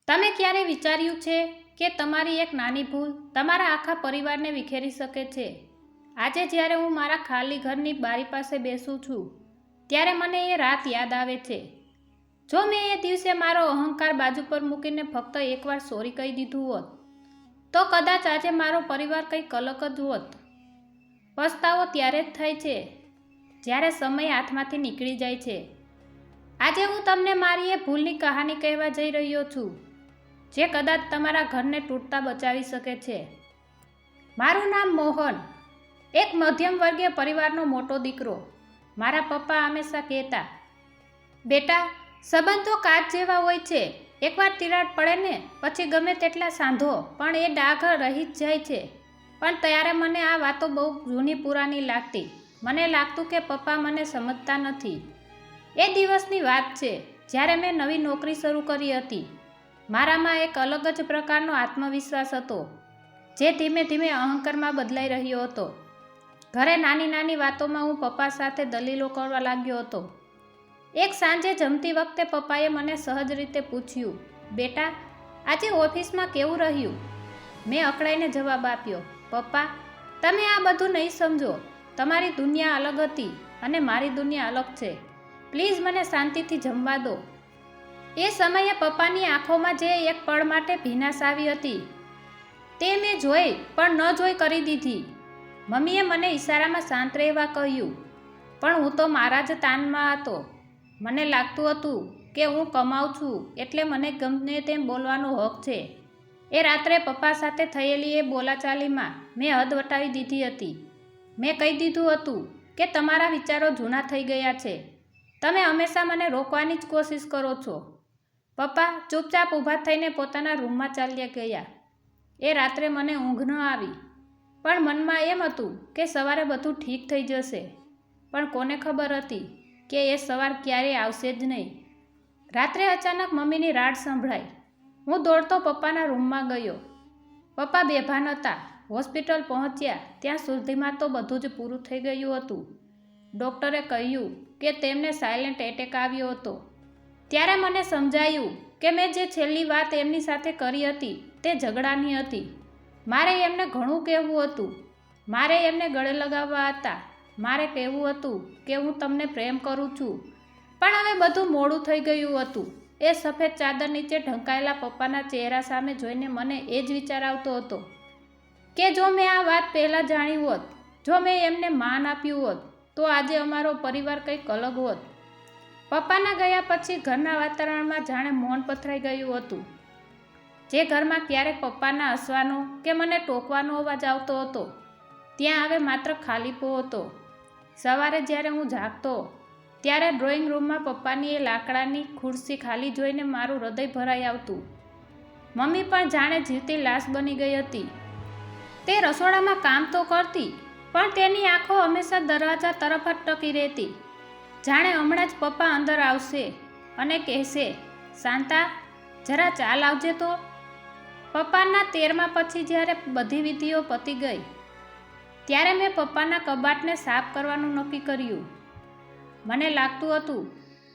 તમે ક્યારે વિચાર્યું છે કે તમારી એક નાની ભૂલ તમારા આખા પરિવારને વિખેરી શકે છે? આજે જ્યારે હું મારા ખાલી ઘરની બારી પાસે બેસું છું ત્યારે મને એ રાત યાદ આવે છે. જો મેં એ દિવસે મારો અહંકાર બાજુ પર મૂકીને ફક્ત એકવાર સોરી કહી દીધું હોત તો કદાચ આજે મારો પરિવાર કંઈક અલગ જ હોત. પસ્તાવો ત્યારે જ થાય છે જ્યારે સમય હાથમાંથી નીકળી જાય છે. આજે હું તમને મારી એ ભૂલની કહાની કહેવા જઈ રહ્યો છું જે કદાચ તમારા ઘરને તૂટતા બચાવી શકે છે. મારું નામ મોહન, એક મધ્યમ વર્ગીય પરિવારનો મોટો દીકરો. મારા પપ્પા હંમેશા કહેતા, બેટા, સંબંધો કાચ જેવા હોય છે. એકવાર તિરાડ પડે ને પછી ગમે તેટલા સાંધો પણ એ ડાઘ રહી જ જાય છે. પણ ત્યારે મને આ વાતો બહુ જૂની પુરાની લાગતી. મને લાગતું કે પપ્પા મને સમજતા નથી. એ દિવસની વાત છે જ્યારે મેં નવી નોકરી શરૂ કરી હતી. મારામાં એક અલગ જ પ્રકારનો આત્મવિશ્વાસ હતો જે ધીમે ધીમે અહંકારમાં બદલાઈ રહ્યો હતો. ઘરે નાની નાની વાતોમાં હું પપ્પા સાથે દલીલો કરવા લાગ્યો હતો. એક સાંજે જમતી વખતે પપ્પાએ મને સહજ રીતે પૂછ્યું, બેટા, આજે ઓફિસમાં કેવું રહ્યું? મેં અકળાઈને જવાબ આપ્યો, પપ્પા, તમે આ બધું નહીં સમજો. તમારી દુનિયા અલગ હતી અને મારી દુનિયા અલગ છે. પ્લીઝ મને શાંતિથી જમવા દો. એ સમયે પપ્પાની આંખોમાં જે એક પળ માટે ભીનાશ આવી હતી તે મેં જોઈ પણ ન જોઈ કરી દીધી. મમ્મીએ મને ઈશારામાં શાંત રહેવા કહ્યું પણ હું તો મારા જ તાનમાં હતો. મને લાગતું હતું કે હું કમાઉં છું એટલે મને ગમે તેમ બોલવાનો હક છે. એ રાત્રે પપ્પા સાથે થયેલી એ બોલાચાલીમાં મેં હદ વટાવી દીધી હતી. મેં કહી દીધું હતું કે તમારા વિચારો જૂના થઈ ગયા છે. તમે હંમેશા મને રોકવાની જ કોશિશ કરો છો. પપ્પા ચૂપચાપ ઊભા થઈને પોતાના રૂમમાં ચાલ્યા ગયા. એ રાત્રે મને ઊંઘ ન આવી પણ મનમાં એમ હતું કે સવારે બધું ઠીક થઈ જશે. પણ કોને ખબર હતી કે એ સવાર ક્યારેય આવશે જ નહીં. રાત્રે અચાનક મમ્મીની રાડ સંભળાઈ. હું દોડતો પપ્પાના રૂમમાં ગયો. પપ્પા બેભાન હતા. હોસ્પિટલ પહોંચ્યા ત્યાં સુધીમાં તો બધું જ પૂરું થઈ ગયું હતું. ડૉક્ટરે કહ્યું કે તેમને સાયલેન્ટ એટેક આવ્યો હતો. ત્યારે મને સમજાયું કે મેં જે છેલ્લી વાત એમની સાથે કરી હતી તે ઝઘડાની હતી. મારે એમને ઘણું કહેવું હતું. મારે એમને ગળે લગાવવા હતા. મારે કહેવું હતું કે હું તમને પ્રેમ કરું છું. પણ હવે બધું મોડું થઈ ગયું હતું. એ સફેદ ચાદર નીચે ઢંકાયેલા પપ્પાના ચહેરા સામે જોઈને મને એ જ વિચાર આવતો હતો કે જો મેં આ વાત પહેલાં જાણી હોત, જો મેં એમને માન આપ્યું હોત તો આજે અમારો પરિવાર કંઈક અલગ હોત. પપ્પાના ગયા પછી ઘરના વાતાવરણમાં જાણે મૌન પથરાઈ ગયું હતું. જે ઘરમાં ક્યારેક પપ્પાના હસવાનો કે મને ટોકવાનો અવાજ આવતો હતો ત્યાં હવે માત્ર ખાલીપો હતો. સવારે જ્યારે હું જાગતો ત્યારે ડ્રોઈંગ રૂમમાં પપ્પાની એ લાકડાની ખુરશી ખાલી જોઈને મારું હૃદય ભરાઈ આવતું. મમ્મી પણ જાણે જીવતી લાશ બની ગઈ હતી. તે રસોડામાં કામ તો કરતી પણ તેની આંખો હંમેશા દરવાજા તરફ જ ટકી રહેતી. જાણે હમણાં જ પપ્પા અંદર આવશે અને કહેશે, શાંતા, જરા ચાલ આવજે તો. પપ્પાના તેરમાં પછી જ્યારે બધી વિધિઓ પતી ગઈ ત્યારે મેં પપ્પાના કબાટને સાફ કરવાનું નક્કી કર્યું. મને લાગતું હતું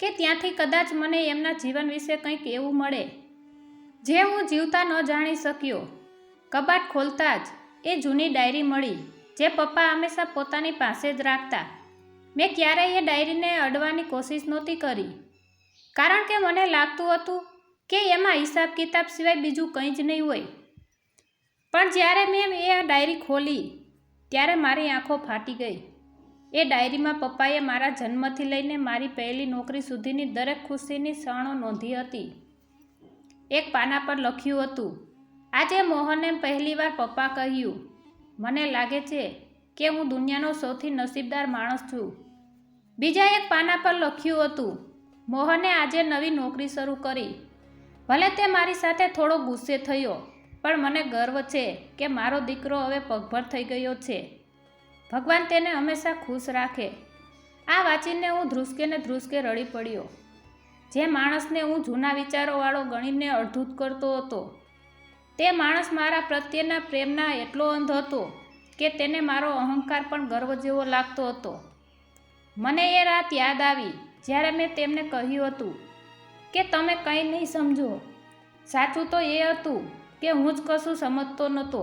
કે ત્યાંથી કદાચ મને એમના જીવન વિશે કંઈક એવું મળે જે હું જીવતા ન જાણી શક્યો. કબાટ ખોલતા જ એ જૂની ડાયરી મળી જે પપ્પા હંમેશા પોતાની પાસે જ રાખતા. મેં ક્યારેય એ ડાયરીને અડવાની કોશિશ નહોતી કરી કારણ કે મને લાગતું હતું કે એમાં હિસાબ કિતાબ સિવાય બીજું કંઈ જ નહીં હોય. પણ જ્યારે મેં એ ડાયરી ખોલી ત્યારે મારી આંખો ફાટી ગઈ. એ ડાયરીમાં પપ્પાએ મારા જન્મથી લઈને મારી પહેલી નોકરી સુધીની દરેક ખુશીની ક્ષણો નોંધી હતી. એક પાના પર લખ્યું હતું, આજે મોહને પહેલીવાર પપ્પા કહ્યું, મને લાગે છે કે હું દુનિયાનો સૌથી નસીબદાર માણસ છું. બીજા એક પાના પર લખ્યું હતું, મોહને આજે નવી નોકરી શરૂ કરી. ભલે તે મારી સાથે થોડો ગુસ્સે થયો પણ મને ગર્વ છે કે મારો દીકરો હવે પગભર થઈ ગયો છે. ભગવાન તેને હંમેશા ખુશ રાખે. આ વાંચીને હું ધ્રુસકે ને ધ્રુસકે રડી પડ્યો. જે માણસને હું જૂના વિચારોવાળો ગણીને અડધૂત કરતો હતો તે માણસ મારા પ્રત્યેના પ્રેમના એટલો અંધ હતો કે તેને મારો અહંકાર પણ ગર્વ જેવો લાગતો હતો. મને એ રાત યાદ આવી જ્યારે મેં તેમને કહ્યું હતું કે તમે કંઈ નહીં સમજો. સાચું તો એ હતું કે હું જ કશું સમજતો નહોતો.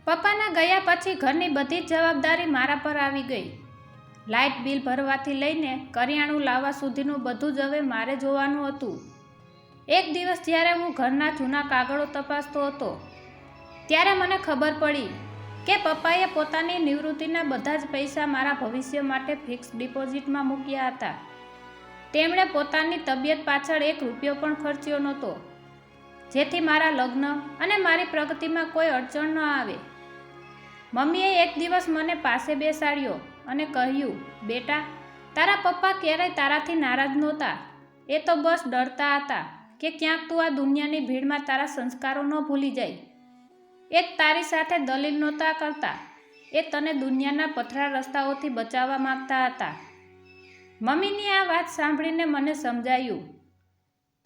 પપ્પાના ગયા પછી ઘરની બધી જ જવાબદારી મારા પર આવી ગઈ. લાઇટ બિલ ભરવાથી લઈને કરિયાણું લાવવા સુધીનું બધું જ હવે મારે જોવાનું હતું. એક દિવસ જ્યારે હું ઘરના જૂના કાગળો તપાસતો હતો ત્યારે મને ખબર પડી કે પપ્પાએ પોતાની નિવૃત્તિના બધા જ પૈસા મારા ભવિષ્ય માટે ફિક્સ ડિપોઝિટમાં મૂક્યા હતા. તેમણે પોતાની તબિયત પાછળ 1 રૂપિયો પણ ખર્ચ્યો નહોતો, જેથી મારા લગ્ન અને મારી પ્રગતિમાં કોઈ અડચણ ન આવે. મમ્મીએ એક દિવસ મને પાસે બેસાડ્યો અને કહ્યું, બેટા, તારા પપ્પા ક્યારેય તારાથી નારાજ નહોતા. એ તો બસ ડરતા હતા કે ક્યાંક તું આ દુનિયાની ભીડમાં તારા સંસ્કારો ન ભૂલી જાય. એ તારી સાથે દલીલ નહોતા કરતા, એ તને દુનિયાના પથરા રસ્તાઓથી બચાવવા માંગતા હતા. મમ્મીની આ વાત સાંભળીને મને સમજાયું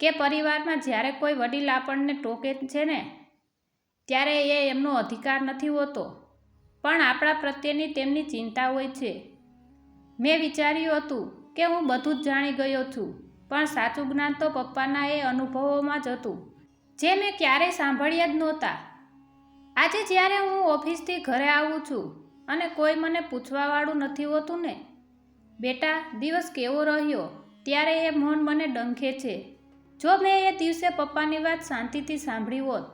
કે પરિવારમાં જ્યારે કોઈ વડીલ આપણને ટોકે છે ને, ત્યારે એ એમનો અધિકાર નથી હોતો, પણ આપણા પ્રત્યેની તેમની ચિંતા હોય છે. મેં વિચાર્યું હતું કે હું બધું જ જાણી ગયો છું, પણ સાચું જ્ઞાન તો પપ્પાના એ અનુભવોમાં જ હતું, જે મેં ક્યારેય સાંભળ્યા જ નહોતા. આજે જ્યારે હું ઓફિસથી ઘરે આવું છું અને કોઈ મને પૂછવાવાળું નથી હોતું ને, બેટા, દિવસ કેવો રહ્યો, ત્યારે એ મૌન મને ડંખે છે. જો મેં એ દિવસે પપ્પાની વાત શાંતિથી સાંભળી હોત,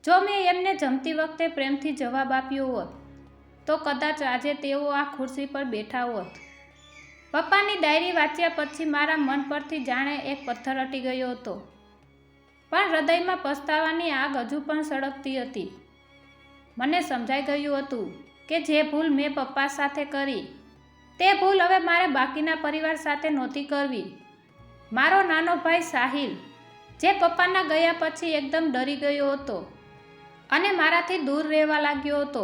જો મેં એમને જમતી વખતે પ્રેમથી જવાબ આપ્યો હોત, તો કદાચ આજે તેઓ આ ખુરશી પર બેઠા હોત. પપ્પાની ડાયરી વાંચ્યા પછી મારા મન પરથી જાણે એક પથ્થર હટી ગયો હતો, પણ હૃદયમાં પસ્તાવાની આગ હજુ પણ સળગતી હતી. મને સમજાઈ ગયું હતું કે જે ભૂલ મેં પપ્પા સાથે કરી, તે ભૂલ હવે મારે બાકીના પરિવાર સાથે નહોતી કરવી. મારો નાનો ભાઈ સાહિલ, જે પપ્પાના ગયા પછી એકદમ ડરી ગયો હતો અને મારાથી દૂર રહેવા લાગ્યો હતો,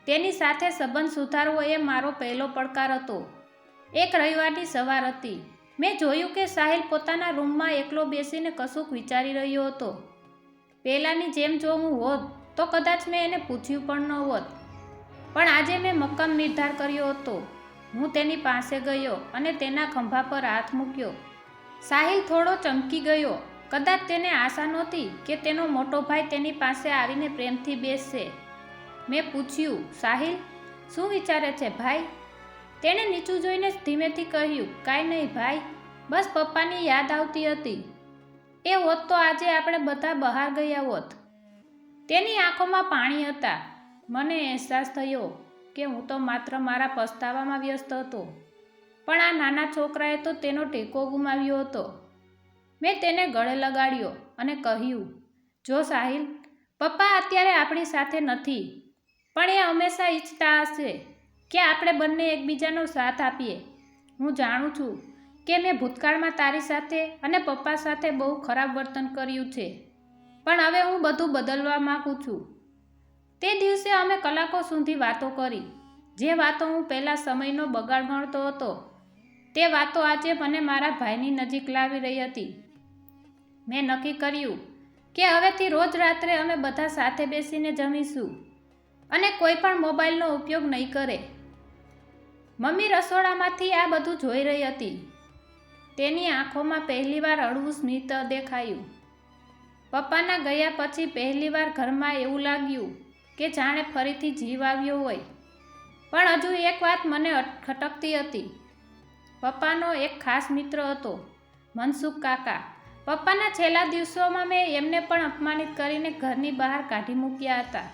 તેની સાથે સંબંધ સુધારવો એ મારો પહેલો પડકાર હતો. એક રવિવારની સવાર હતી. મેં જોયું કે સાહિલ પોતાના રૂમમાં એકલો બેસીને કશુંક વિચારી રહ્યો હતો. પહેલાંની જેમ જો હું હોત તો કદાચ મેં એને પૂછ્યું પણ ન હોત, પણ આજે મેં મક્કમ નિર્ધાર કર્યો હતો. હું તેની પાસે ગયો અને તેના ખંભા પર હાથ મૂક્યો. સાહિલ થોડો ચમકી ગયો. કદાચ તેને આશા નહોતી કે તેનો મોટો ભાઈ તેની પાસે આવીને પ્રેમથી બેસશે. મેં પૂછ્યું, સાહિલ, શું વિચારે છે ભાઈ? તેણે નીચું જોઈને ધીમેથી કહ્યું, કાંઈ નહીં ભાઈ, બસ પપ્પાની યાદ આવતી હતી. એ હોત તો આજે આપણે બધા બહાર ગયા હોત. તેની આંખોમાં પાણી હતા. મને અહેસાસ થયો કે હું તો માત્ર મારા પસ્તાવામાં વ્યસ્ત હતો, પણ આ નાના છોકરાએ તો તેનો ટેકો ગુમાવ્યો હતો. મેં તેને ગળે લગાડ્યો અને કહ્યું, જો સાહિલ, પપ્પા અત્યારે આપણી સાથે નથી, પણ એ હંમેશા ઈચ્છતા હશે કે આપણે બંને એકબીજાનો સાથ આપીએ. હું જાણું છું કે મેં ભૂતકાળમાં તારી સાથે અને પપ્પા સાથે બહુ ખરાબ વર્તન કર્યું છે, પણ હવે હું બધું બદલવા માગું છું. તે દિવસે અમે કલાકો સુધી વાતો કરી. જે વાતો હું પહેલાં સમયનો બગાડ ગણતો હતો, તે વાતો આજે મને મારા ભાઈની નજીક લાવી રહી હતી. મેં નક્કી કર્યું કે હવેથી રોજ રાત્રે અમે બધા સાથે બેસીને જમીશું અને કોઈ પણ મોબાઈલનો ઉપયોગ નહીં કરે. મમ્મી રસોડામાંથી આ બધું જોઈ રહી હતી. તેની આંખોમાં પહેલીવાર હળવું સ્મિત દેખાયું. પપ્પાના ગયા પછી પહેલીવાર ઘરમાં એવું લાગ્યું કે જાણે ફરીથી જીવ આવ્યો હોય. પણ હજુ એક વાત મને ખટકતી હતી. પપ્પાનો એક ખાસ મિત્ર હતો, મનસુખ કાકા. પપ્પાના છેલ્લા દિવસોમાં મેં એમને પણ અપમાનિત કરીને ઘરની બહાર કાઢી મૂક્યા હતા,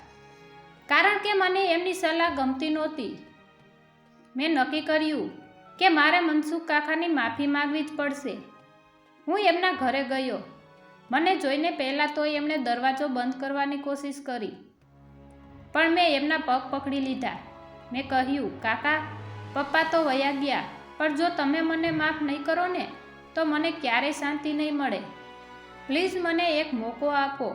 કારણ કે મને એમની સલાહ ગમતી નહોતી. મેં નક્કી કર્યું કે મારે મનસુખ કાકાની માફી માંગવી જ પડશે. હું એમના ઘરે ગયો. મને જોઈને પહેલાં તો એમણે દરવાજો બંધ કરવાની કોશિશ કરી, પણ મેં એમના પગ પકડી લીધા. મેં કહ્યું, કાકા, પપ્પા તો વયા ગયા, પણ જો તમે મને માફ નહીં કરો ને, તો મને ક્યારેય શાંતિ નહીં મળે. પ્લીઝ મને એક મોકો આપો.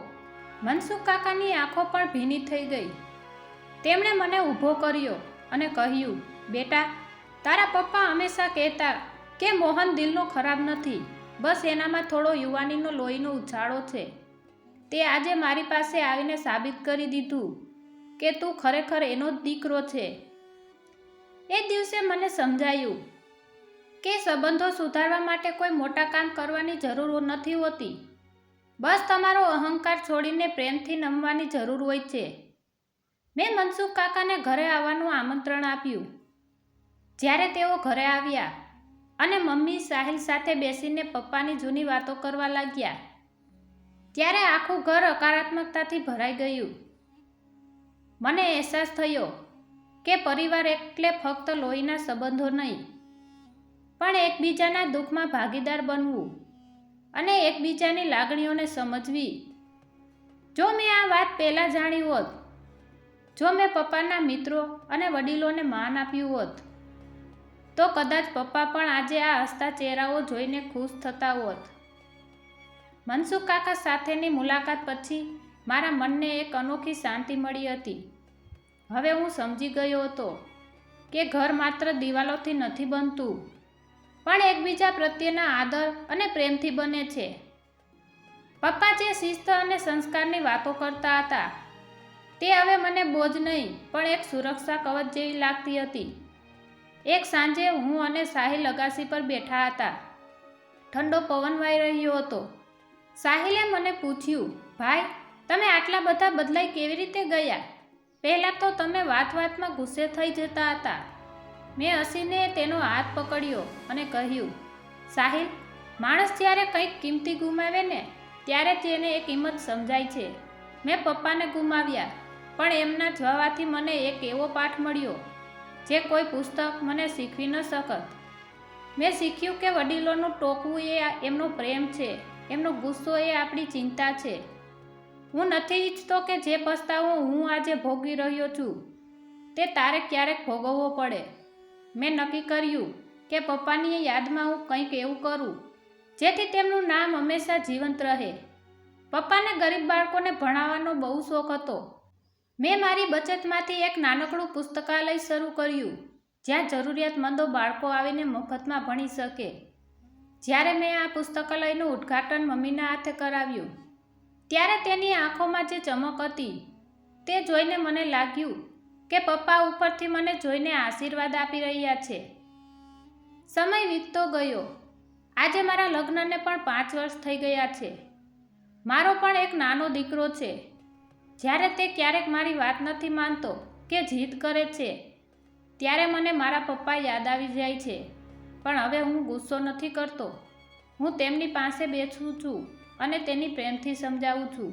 મનસુખ કાકાની આંખો પણ ભીની થઈ ગઈ. તેમણે મને ઊભો કર્યો અને કહ્યું, બેટા, તારા પપ્પા હંમેશા કહેતા કે મોહન દિલનો ખરાબ નથી, બસ એનામાં થોડો યુવાનીનો લોહીનો ઉછાળો છે. તે આજે મારી પાસે આવીને સાબિત કરી દીધું કે તું ખરેખર એનો જ દીકરો છે. એ દિવસે મને સમજાયું કે સંબંધો સુધારવા માટે કોઈ મોટા કામ કરવાની જરૂર નથી હોતી. બસ તમારો અહંકાર છોડીને પ્રેમથી નમવાની જરૂર હોય છે. મેં મનસુખ કાકાને ઘરે આવવાનું આમંત્રણ આપ્યું. જ્યારે તેઓ ઘરે આવ્યા અને મમ્મી સાહિલ સાથે બેસીને પપ્પાની જૂની વાતો કરવા લાગ્યા, ત્યારે આખું ઘર હકારાત્મકતાથી ભરાઈ ગયું. મને અહેસાસ થયો કે પરિવાર એટલે ફક્ત લોહીના સંબંધો નહીં, પણ એકબીજાના દુઃખમાં ભાગીદાર બનવું અને એકબીજાની લાગણીઓને સમજવી. જો મેં આ વાત પહેલાં જાણી હોત, જો મેં પપ્પાના મિત્રો અને વડીલોને માન આપ્યું હોત, તો કદાચ પપ્પા પણ આજે આ હસતા ચહેરાઓ જોઈને ખુશ થતા હોત. મનસુખ કાકા સાથેની મુલાકાત પછી મારા મનને એક અનોખી શાંતિ મળી હતી. હવે હું સમજી ગયો હતો કે ઘર માત્ર દિવાલોથી નથી બનતું, પણ એકબીજા પ્રત્યેના આદર અને પ્રેમથી બને છે. પપ્પા જે શિસ્ત અને સંસ્કારની વાતો કરતા હતા, તે હવે મને બોજ નહીં પણ એક સુરક્ષા કવચ જેવી લાગતી હતી. એક સાંજે હું અને સાહિલ અગાસી પર બેઠા હતા. ઠંડો પવન વાઈ રહ્યો હતો. સાહિલે મને પૂછ્યું, ભાઈ, તમે આટલા બધા બદલાઈ કેવી રીતે ગયા? પહેલાં તો તમે વાતમાં ગુસ્સે થઈ જતા હતા. મેં હસીને તેનો હાથ પકડ્યો અને કહ્યું, સાહિલ, માણસ જ્યારે કંઈક કિંમતી ગુમાવે ને ત્યારે તેને એ કિંમત સમજાય છે. મેં પપ્પાને ગુમાવ્યા, પણ એમના જવાથી મને એક એવો પાઠ મળ્યો જે કોઈ પુસ્તક મને શીખવી ન શકત. મેં શીખ્યું કે વડીલોનું ટોકવું એ એમનો પ્રેમ છે, એમનો ગુસ્સો એ આપણી ચિંતા છે. હું નથી ઈચ્છતો કે જે પસ્તાવો હું આજે ભોગવી રહ્યો છું તે તારે ક્યારેક ભોગવવો પડે. મેં નક્કી કર્યું કે પપ્પાની યાદમાં હું કંઈક એવું કરું જેથી તેમનું નામ હંમેશા જીવંત રહે. પપ્પાને ગરીબ બાળકોને ભણાવવાનો બહુ શોખ હતો. મેં મારી બચતમાંથી એક નાનકડું પુસ્તકાલય શરૂ કર્યું જ્યાં જરૂરિયાતમંદો બાળકો આવીને મફતમાં ભણી શકે. જ્યારે મેં આ પુસ્તકાલયનું ઉદ્ઘાટન મમ્મીના હાથે કરાવ્યું, ત્યારે તેની આંખોમાં જે ચમક હતી તે જોઈને મને લાગ્યું કે પપ્પા ઉપરથી મને જોઈને આશીર્વાદ આપી રહ્યા છે. સમય વીતતો ગયો. આજે મારા લગ્નને પણ 5 વર્ષ થઈ ગયા છે. મારો પણ એક નાનો દીકરો છે. જ્યારે તે ક્યારેક મારી વાત નથી માનતો કે જીદ કરે છે, ત્યારે મને મારા પપ્પા યાદ આવી જાય છે. પણ હવે હું ગુસ્સો નથી કરતો. હું તેમની પાસે બેસું છું અને તેની પ્રેમથી સમજાવું છું.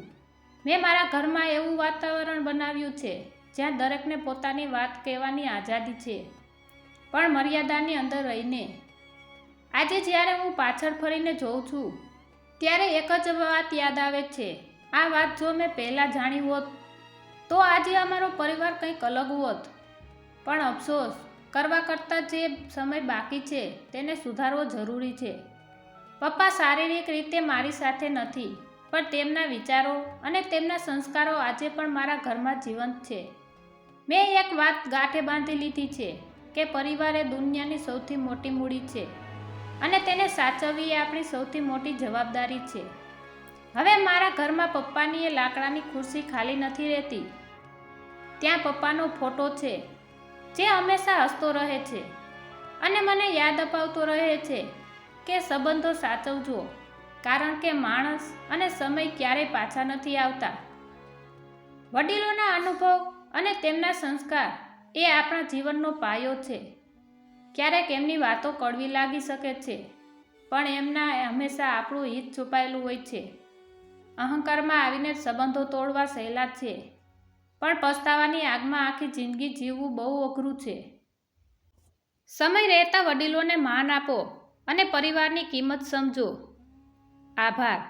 મેં મારા ઘરમાં એવું વાતાવરણ બનાવ્યું છે જ્યાં દરેકને પોતાની વાત કહેવાની આઝાદી છે, પણ મર્યાદાની અંદર રહીને. આજે જ્યારે હું પાછળ ફરીને જોઉં છું, ત્યારે એક જ વાત યાદ આવે છે. આ વાત જો મેં પહેલાં જાણી હોત તો આજે અમારો પરિવાર કંઈક અલગ હોત. પણ અફસોસ કરવા કરતાં જે સમય બાકી છે તેને સુધારવો જરૂરી છે. પપ્પા શારીરિક રીતે મારી સાથે નથી, પણ તેમના વિચારો અને તેમના સંસ્કારો આજે પણ મારા ઘરમાં જીવંત છે. મેં એક વાત ગાંઠે બાંધી લીધી છે કે પરિવાર એ દુનિયાની સૌથી મોટી મૂડી છે અને તેને સાચવવી એ આપણી સૌથી મોટી જવાબદારી છે. હવે મારા ઘરમાં પપ્પાની એ લાકડાની ખુરશી ખાલી નથી રહેતી. ત્યાં પપ્પાનો ફોટો છે જે હંમેશા હસતો રહે છે અને મને યાદ અપાવતો રહે છે કે સંબંધો સાચવજો, કારણ કે માણસ અને સમય ક્યારેય પાછા નથી આવતા. વડીલોના અનુભવ અને તેમના સંસ્કાર એ આપણા જીવનનો પાયો છે. ક્યારેક એમની વાતો કડવી લાગી શકે છે, પણ એમના હંમેશા આપણું હિત છુપાયેલું હોય છે. અહંકારમાં આવીને સંબંધો તોડવા સહેલા છે, પણ પસ્તાવાની આગમાં આખી જિંદગી જીવવું બહુ અઘરું છે. સમય રહેતા વડીલોને માન આપો અને પરિવારની કિંમત સમજો. આભાર.